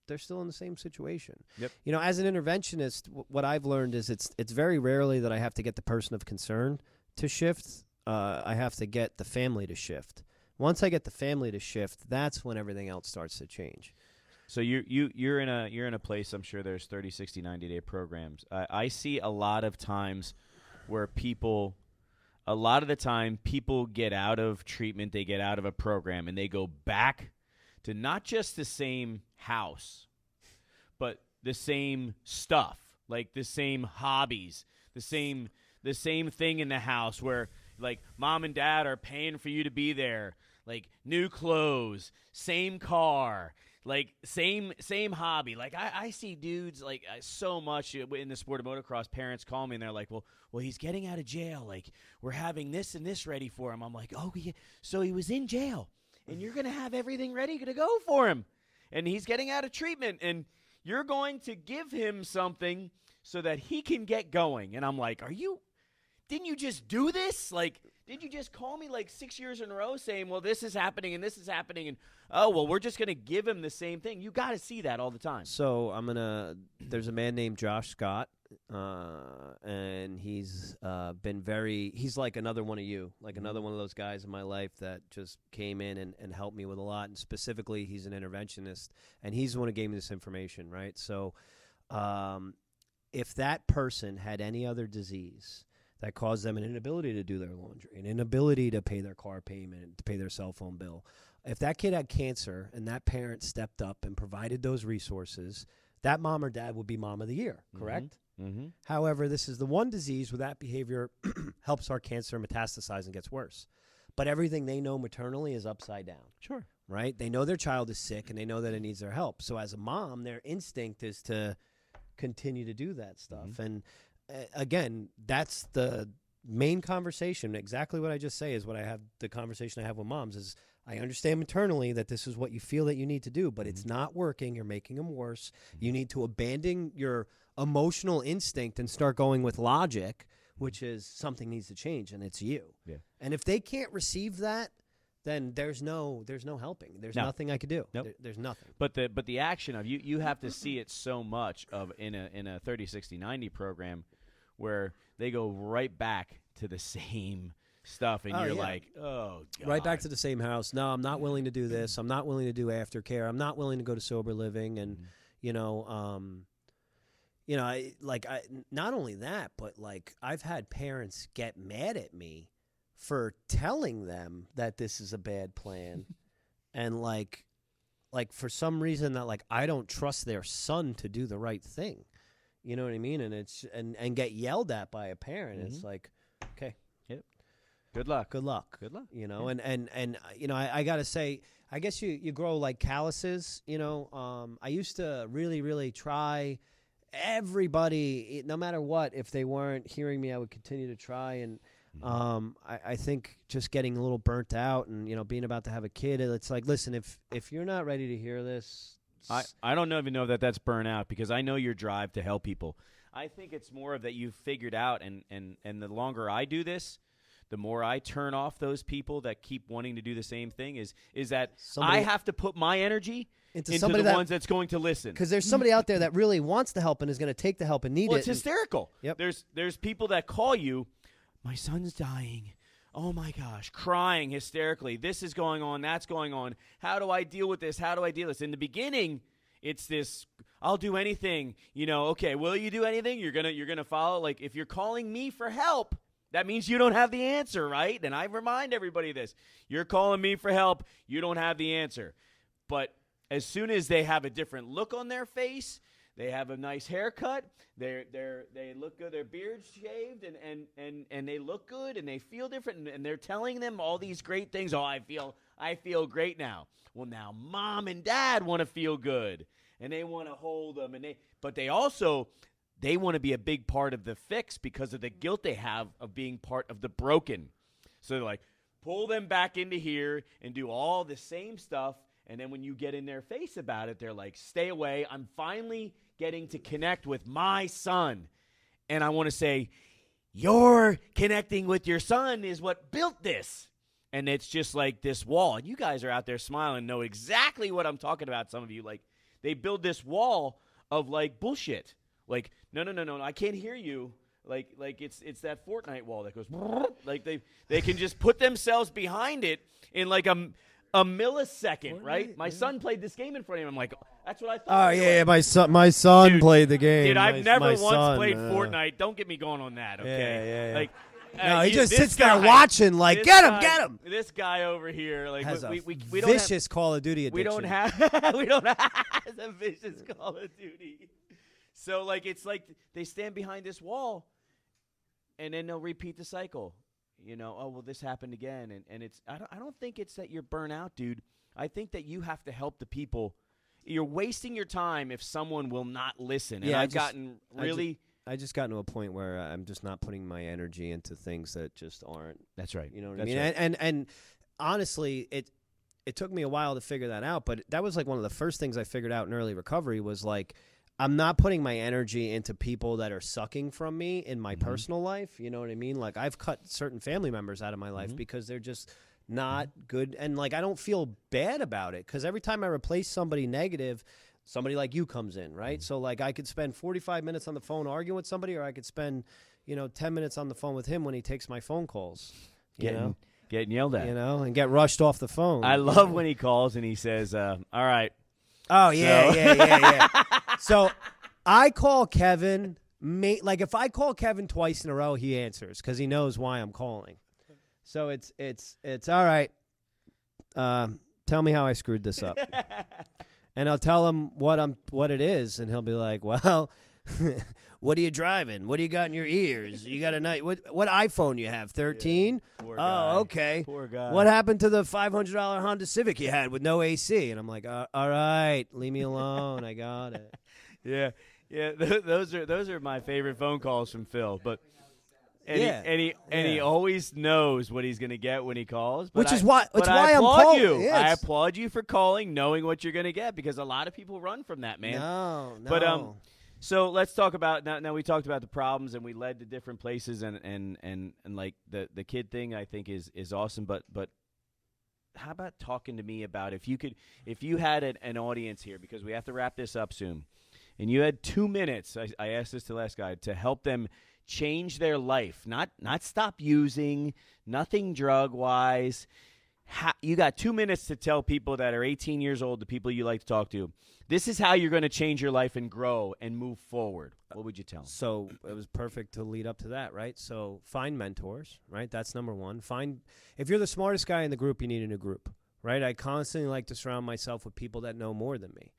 they're still in the same situation. Yep. You know, as an interventionist, what I've learned is it's very rarely that I have to get the person of concern to shift. I have to get the family to shift. Once I get the family to shift, that's when everything else starts to change. So you're in a place, I'm sure there's 30, 60, 90-day programs. I see a lot of times where a lot of the time people get out of treatment, they get out of a program, and they go back to not just the same house, but the same stuff, like the same hobbies, the same thing in the house where like mom and dad are paying for you to be there, like new clothes, same car, like same hobby. Like I see dudes like so much in the sport of motocross. Parents call me and they're like, well, he's getting out of jail. Like we're having this and this ready for him. I'm like, oh, yeah. So he was in jail, and you're gonna have everything ready to go for him, and he's getting out of treatment, and you're going to give him something so that he can get going. And I'm like, didn't you just do this? Like, did you just call me like 6 years in a row saying, well, this is happening and this is happening, and oh, well, we're just going to give him the same thing? You got to see that all the time. So there's a man named Josh Scott, and he's he's like another one of you, like another one of those guys in my life that just came in and helped me with a lot. And specifically, he's an interventionist, and he's the one who gave me this information, right? So if that person had any other disease that caused them an inability to do their laundry, an inability to pay their car payment, to pay their cell phone bill, if that kid had cancer and that parent stepped up and provided those resources, that mom or dad would be mom of the year, correct? Mm-hmm. However, this is the one disease where that behavior helps our cancer metastasize and gets worse. But everything they know maternally is upside down. Sure. Right? They know their child is sick and they know that it needs their help. So as a mom, their instinct is to continue to do that stuff. Mm-hmm. And again, that's the main conversation. Exactly what I just say is what the conversation I have with moms is, I understand maternally that this is what you feel that you need to do, but it's not working. You're making them worse. You need to abandon your emotional instinct and start going with logic, which is something needs to change, and it's you. Yeah. And if they can't receive that, then there's no helping. There's nothing I could do. Nope. There's nothing. But the action of you have to see it so much of in a 30, 60, 90 program where they go right back to the same stuff, and you're like, oh, God. Right back to the same house. No, I'm not willing to do this. I'm not willing to do aftercare. I'm not willing to go to sober living. And, not only that, but like I've had parents get mad at me for telling them that this is a bad plan. And like for some reason that like I don't trust their son to do the right thing. You know what I mean? And it's and get yelled at by a parent. Mm-hmm. It's like, okay. Yep. Good luck. You know, and I got to say, I guess you grow like calluses, I used to really, really try everybody, no matter what. If they weren't hearing me, I would continue to try. And I think just getting a little burnt out and, being about to have a kid, it's like, listen, if you're not ready to hear this, I don't even know that that's burnout, because I know your drive to help people. I think it's more of that you've figured out, and the longer I do this, the more I turn off those people that keep wanting to do the same thing, is that I have to put my energy into the ones that's going to listen. Because there's somebody out there that really wants the help and is going to take the help and need it. It's hysterical. Yep. There's people that call you, my son's dying. Oh, my gosh, crying hysterically. This is going on. That's going on. How do I deal with this? How do I deal with this? In the beginning, it's this, I'll do anything. Okay, will you do anything? You're gonna follow. Like, if you're calling me for help, that means you don't have the answer, right? And I remind everybody this. You're calling me for help. You don't have the answer. But as soon as they have a different look on their face, they have a nice haircut, they look good, their beard's shaved, and they look good, and they feel different, and they're telling them all these great things. Oh, I feel great now. Well, now mom and dad want to feel good, and they want to hold them, but they want to be a big part of the fix because of the guilt they have of being part of the broken. So they're like, pull them back into here and do all the same stuff. And then when you get in their face about it, they're like, stay away. I'm finally getting to connect with my son. And I want to say, your connecting with your son is what built this. And it's just like this wall. And you guys are out there smiling, know exactly what I'm talking about, some of you. Like, they build this wall of, like, bullshit. Like, no, I can't hear you. Like it's that Fortnite wall that goes like they can just put themselves behind it in like a millisecond, right? My son played this game in front of him. I'm like, that's what I thought. Oh yeah, my son Dude, played the game. Dude, I've never once son, played Fortnite. Don't get me going on that, okay? Yeah. Like, No, he just this sits there guy- watching, like, this get him, guy- get him. This guy over here, like, Has we a don't have, vicious Call of Duty addiction. we don't have a vicious Call of Duty. So like it's like they stand behind this wall, and then they'll repeat the cycle. You know, oh well, this happened again, and it's I don't think it's that you're burnt out, dude. I think that you have to help the people. You're wasting your time if someone will not listen. And Yeah, I've gotten really. I just gotten to a point where I'm just not putting my energy into things that just aren't. That's right. You know what That's I mean? right. And honestly, it took me a while to figure that out, but that was like one of the first things I figured out in early recovery was like I'm not putting my energy into people that are sucking from me in my personal life. You know what I mean? Like I've cut certain family members out of my life because they're just not good, and like I don't feel bad about it because every time I replace somebody negative, somebody like you comes in, right? So like I could spend 45 minutes on the phone arguing with somebody, or I could spend 10 minutes on the phone with him when he takes my phone calls. Getting yelled at. And get rushed off the phone. I love when he calls and he says, "All right." Oh yeah. So I call Kevin. Like if I call Kevin twice in a row, he answers because he knows why I'm calling. So it's all right. Tell me how I screwed this up, and I'll tell him what it is, and he'll be like, "Well, what are you driving? What do you got in your ears? You got a night? What iPhone you have? 13? Poor guy. Oh, okay. Poor guy. What happened to the $500 Honda Civic you had with no AC?" And I'm like, "All right, leave me alone. I got it." Yeah. Those are my favorite phone calls from Phil. But he always knows what he's gonna get when he calls. But Which is why I I'm applaud calling. you. Yeah, I applaud you for calling, knowing what you're gonna get, because a lot of people run from that, man. No. But so let's talk about now. We talked about the problems and we led to different places, and like the kid thing I think is awesome. But how about talking to me about if you had an audience here, because we have to wrap this up soon, and you had 2 minutes. I asked this to the last guy to help them change their life, not stop using, nothing drug wise. You got 2 minutes to tell people that are 18 years old, the people you like to talk to, this is how you're going to change your life and grow and move forward. What would you tell them? So it was perfect to lead up to that, right? So find mentors, right? That's number one. If you're the smartest guy in the group, you need a new group, right? I constantly like to surround myself with people that know more than me.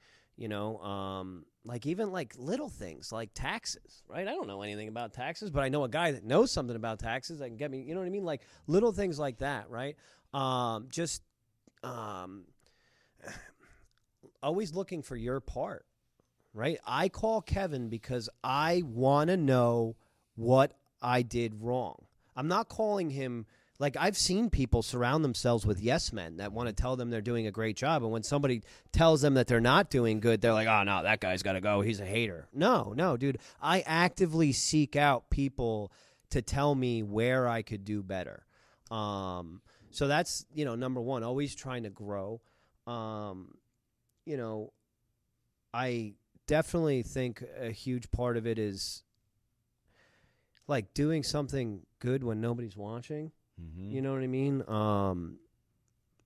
Like even like little things like taxes, right? I don't know anything about taxes, but I know a guy that knows something about taxes that can get me, you know what I mean? Like little things like that, right? Always looking for your part, right? I call Kevin because I want to know what I did wrong. I'm not calling him. Like, I've seen people surround themselves with yes men that want to tell them they're doing a great job. And when somebody tells them that they're not doing good, they're like, oh, no, that guy's got to go. He's a hater. No, dude. I actively seek out people to tell me where I could do better. So that's, number one, always trying to grow. I definitely think a huge part of it is, like, doing something good when nobody's watching. Mm-hmm. You know what I mean?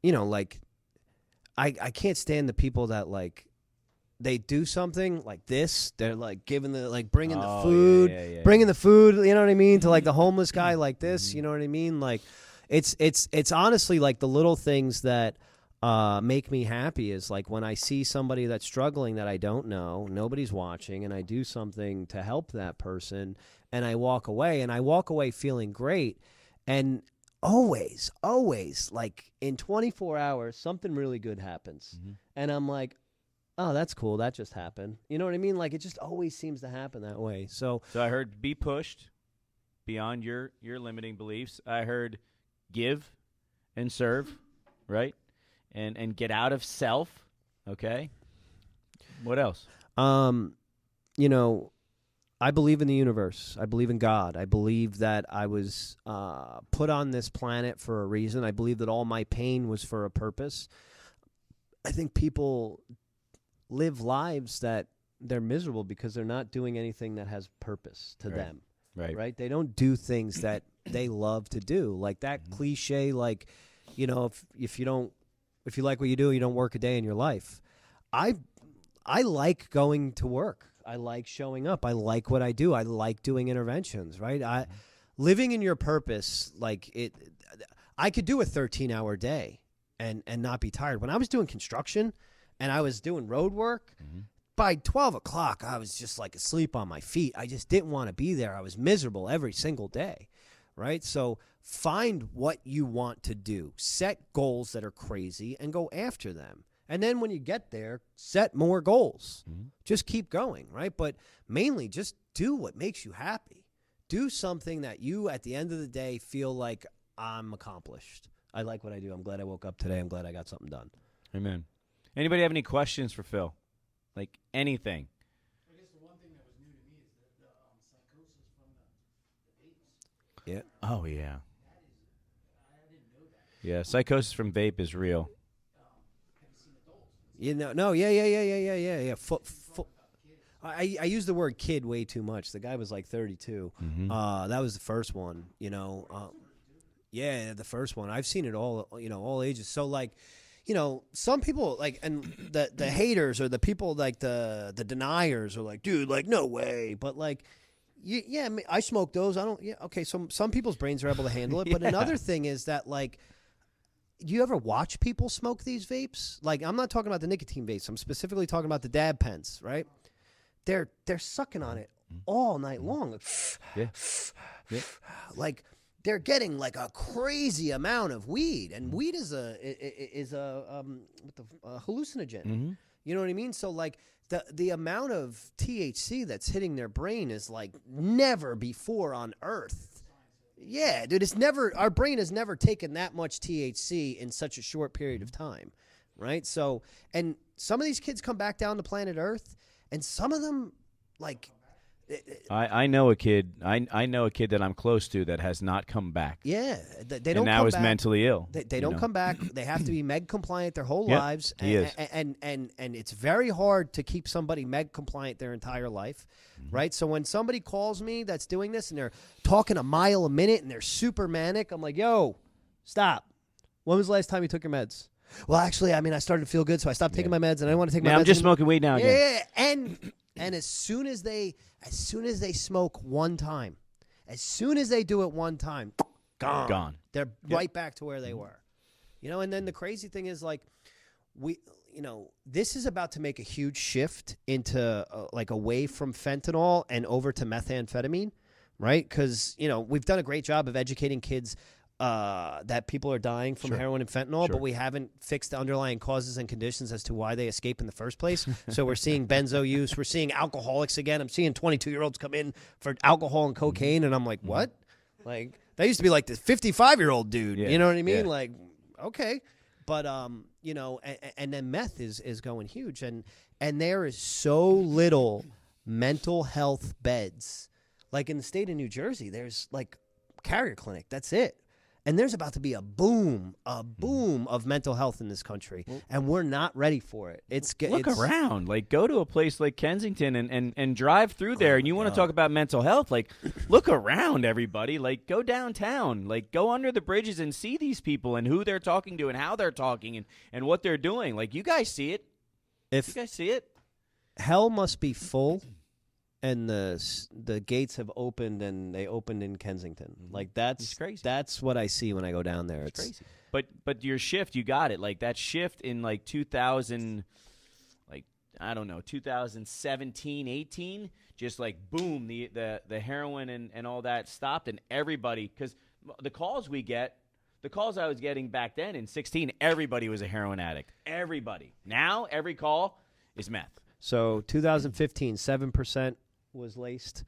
Like I can't stand the people that like they do something like this. They're like giving bringing the food, bringing the food. You know what I mean? To like the homeless guy like this. You know what I mean? Like it's honestly like the little things that make me happy is like when I see somebody that's struggling that I don't know, nobody's watching, and I do something to help that person, and I walk away feeling great. And always, like in 24 hours, something really good happens. Mm-hmm. And I'm like, oh, that's cool. That just happened. You know what I mean? Like, it just always seems to happen that way. So I heard be pushed beyond your limiting beliefs. I heard give and serve, right? And get out of self, okay? What else? I believe in the universe. I believe in God. I believe that I was put on this planet for a reason. I believe that all my pain was for a purpose. I think people live lives that they're miserable because they're not doing anything that has purpose to them. right? They don't do things that they love to do. Like that cliche, like, you know, if you like what you do, you don't work a day in your life. I like going to work. I like showing up. I like what I do. I like doing interventions, right? Living in your purpose, like I could do a 13-hour day and not be tired. When I was doing construction and I was doing road work, by 12 o'clock, I was just like asleep on my feet. I just didn't want to be there. I was miserable every single day, right? So find what you want to do. Set goals that are crazy and go after them. And then when you get there, set more goals. Just keep going, right? But mainly just do what makes you happy. Do something that you, at the end of the day, feel like I'm accomplished. I like what I do. I'm glad I woke up today. I'm glad I got something done. Amen. Anybody have any questions for Phil? Like anything? I guess the one thing that was new to me is the psychosis from the vapes. Yeah. Oh, yeah. I didn't know that. Yeah, psychosis from vape is real. Have you seen adults? You know, no, yeah. I use the word kid way too much. The guy was like 32. That was the first one, you know. Yeah, the first one. I've seen it all, you know, all ages. So, like, you know, some people, like, and the haters or the people, like, the deniers are like, dude, like, no way. But, like, yeah, I smoke those. I don't, yeah, okay, so some people's brains are able to handle it. But another thing is that, like, do you ever watch people smoke these vapes? Like, I'm not talking about the nicotine vapes. I'm specifically talking about the dab pens, right? They're sucking on it all night long. Yeah. Like, they're getting like a crazy amount of weed, and weed is a hallucinogen. You know what I mean? So like the amount of THC that's hitting their brain is like never before on Earth. Yeah, dude, our brain has never taken that much THC in such a short period of time, right? So, and some of these kids come back down to planet Earth, and some of them, like, I know a kid. I know a kid that I'm close to that has not come back. Yeah, they don't. And now come is back. Mentally ill. They don't come back. They have to be Meg compliant their whole Yep, lives. he is. And it's very hard to keep somebody Meg compliant their entire life, right? So when somebody calls me that's doing this and they're talking a mile a minute and they're super manic, I'm like, yo, stop. When was the last time you took your meds? Well, actually, I mean, I started to feel good, so I stopped taking my meds, and I didn't want to take my meds. I'm just anymore. smoking weed now again. Yeah, and as soon as they smoke one time, as soon as they do it one time, gone. They're right back to where they were. You know, and then the crazy thing is, like, this is about to make a huge shift into like away from fentanyl and over to methamphetamine, right? Because, you know, we've done a great job of educating kids that people are dying from heroin and fentanyl, but we haven't fixed the underlying causes and conditions as to why they escape in the first place. So we're seeing benzo use. We're seeing alcoholics again. I'm seeing 22-year-olds come in for alcohol and cocaine, and I'm like, what? Like, that used to be like this 55-year-old dude. Yeah. You know what I mean? Yeah. Like, okay. But, you know, and then meth is going huge. And there is so little mental health beds. Like in the state of New Jersey, there's like carrier clinic. That's it. And there's about to be a boom of mental health in this country, and we're not ready for it. Look around. Like, go to a place like Kensington and drive through there, and you want to talk about mental health. Like, look around, everybody. Like, go downtown. Like, go under the bridges and see these people and who they're talking to and how they're talking and what they're doing. Like, you guys see it. You guys see it? Hell must be full. And the gates have opened, and they opened in Kensington. Like, that's crazy. That's what I see when I go down there. It's crazy. But your shift, you got it. Like, that shift in like 2000, like, I don't know, 2017, 18, just like boom, the heroin and all that stopped, and everybody, because the calls I was getting back then in 16, everybody was a heroin addict. Everybody. Now every call is meth. So 2015, 7% was laced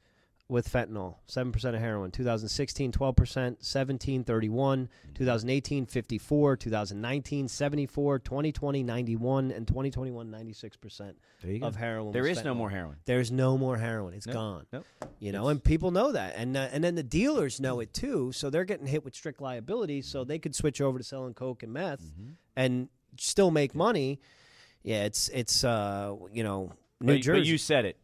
with fentanyl, 7% of heroin. 2016, 12%, 17, 31, 2018, 54, 2019, 74, 2020, 91, and 2021, 96% of heroin. There is fentanyl. no more heroin. There's no more heroin. It's gone. Nope. You know, and people know that. And then the dealers know it too, so they're getting hit with strict liability, so they could switch over to selling coke and meth and still make money. Yeah, it's you know, New Jersey. But you said it.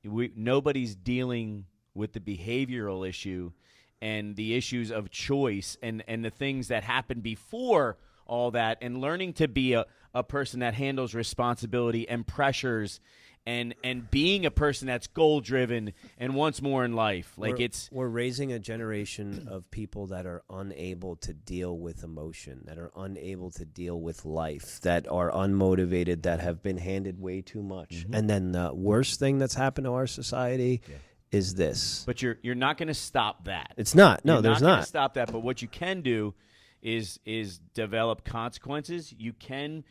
Nobody's dealing with the behavioral issue and the issues of choice and the things that happen before all that, and learning to be a person that handles responsibility and pressures and being a person that's goal-driven and wants more in life. Like we're raising a generation of people that are unable to deal with emotion, that are unable to deal with life, that are unmotivated, that have been handed way too much. And then the worst thing that's happened to our society is this. But you're not going to stop that. It's not. No, You're there's not. not. Gonna stop that. But what you can do is develop consequences. You can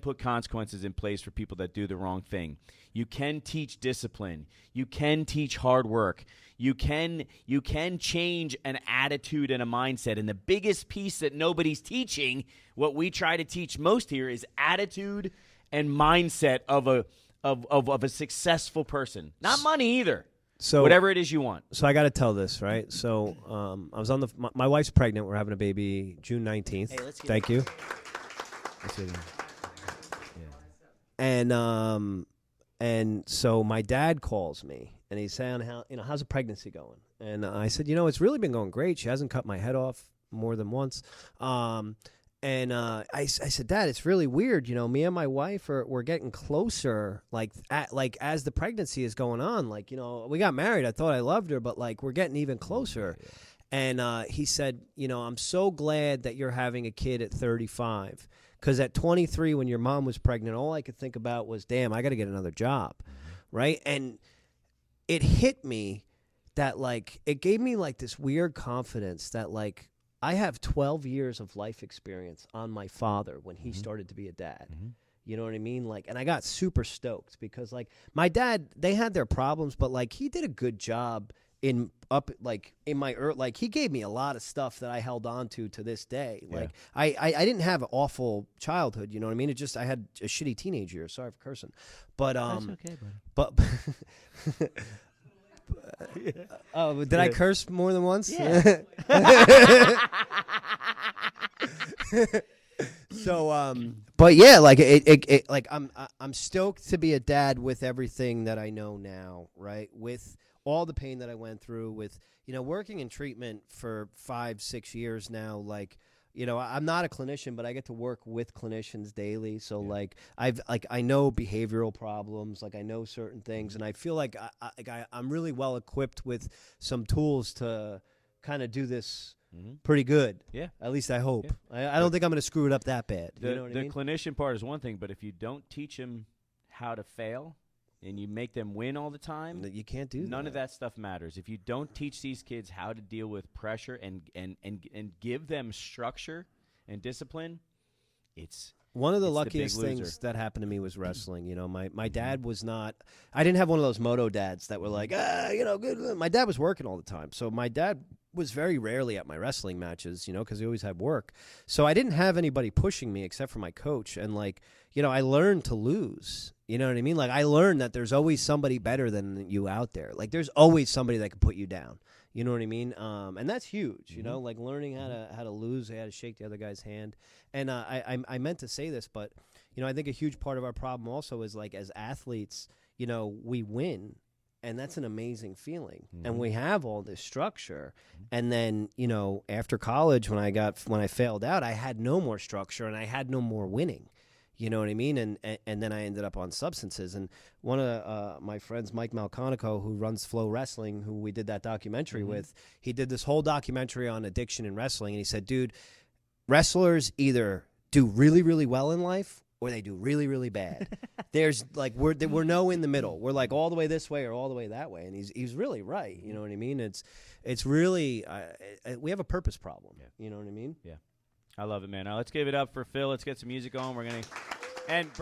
put consequences in place for people that do the wrong thing. You can teach discipline. You can teach hard work. You can change an attitude and a mindset. And the biggest piece that nobody's teaching, what we try to teach most here, is attitude and mindset of a successful person. Not money either. So whatever it is you want. So I got to tell this, right? So I was on my wife's pregnant. We're having a baby June 19th. Hey, let's get Thank you. And so my dad calls me and he's saying, how's the pregnancy going? And I said, it's really been going great. She hasn't cut my head off more than once. And I said, Dad, it's really weird. Me and my wife we're getting closer. As the pregnancy is going on, we got married. I thought I loved her, but we're getting even closer. And he said, I'm so glad that you're having a kid at 35, because at 23, when your mom was pregnant, all I could think about was, damn, I got to get another job, right? And it hit me that it gave me this weird confidence that I have 12 years of life experience on my father when he started to be a dad. You know what I mean? And I got super stoked because my dad, they had their problems, but he did a good job in my he gave me a lot of stuff that I held on to this day. I didn't have an awful childhood, you know what I mean? It just, I had a shitty teenage year. Sorry for cursing. But that's okay, buddy. Oh, did I curse more than once? Yeah. So, but yeah, I'm stoked to be a dad with everything that I know now, right? With all the pain that I went through, with working in treatment for 5-6 years now, I'm not a clinician, but I get to work with clinicians daily. So I know behavioral problems, I know certain things, and I feel like I'm really well equipped with some tools to kind of do this pretty good. Yeah. At least I hope. Yeah. I don't think I'm going to screw it up that bad. You know what I mean? The clinician part is one thing, but if you don't teach them how to fail and you make them win all the time, you can't do that. None of that stuff matters. If you don't teach these kids how to deal with pressure and give them structure and discipline, it's one of the luckiest things that happened to me was wrestling. My dad was not – I didn't have one of those moto dads that were good. My dad was working all the time. So my dad was very rarely at my wrestling matches, because he always had work. So I didn't have anybody pushing me except for my coach. And, I learned to lose. You know what I mean? I learned that there's always somebody better than you out there. There's always somebody that can put you down. You know what I mean? And that's huge, learning how to lose, how to shake the other guy's hand. And I meant to say this, but, I think a huge part of our problem also is, as athletes, we win. And that's an amazing feeling. And we have all this structure. And then, after college, when I failed out, I had no more structure and I had no more winning. You know what I mean? And then I ended up on substances. And one of my friends, Mike Malconico, who runs Flow Wrestling, who we did that documentary with, he did this whole documentary on addiction in wrestling. And he said, dude, wrestlers either do really, really well in life or they do really, really bad. There's we're no in the middle. We're all the way this way or all the way that way. And he's really right. You know what I mean? It's really we have a purpose problem. Yeah. You know what I mean? Yeah. I love it, man. Now let's give it up for Phil. Let's get some music on. We're going to – and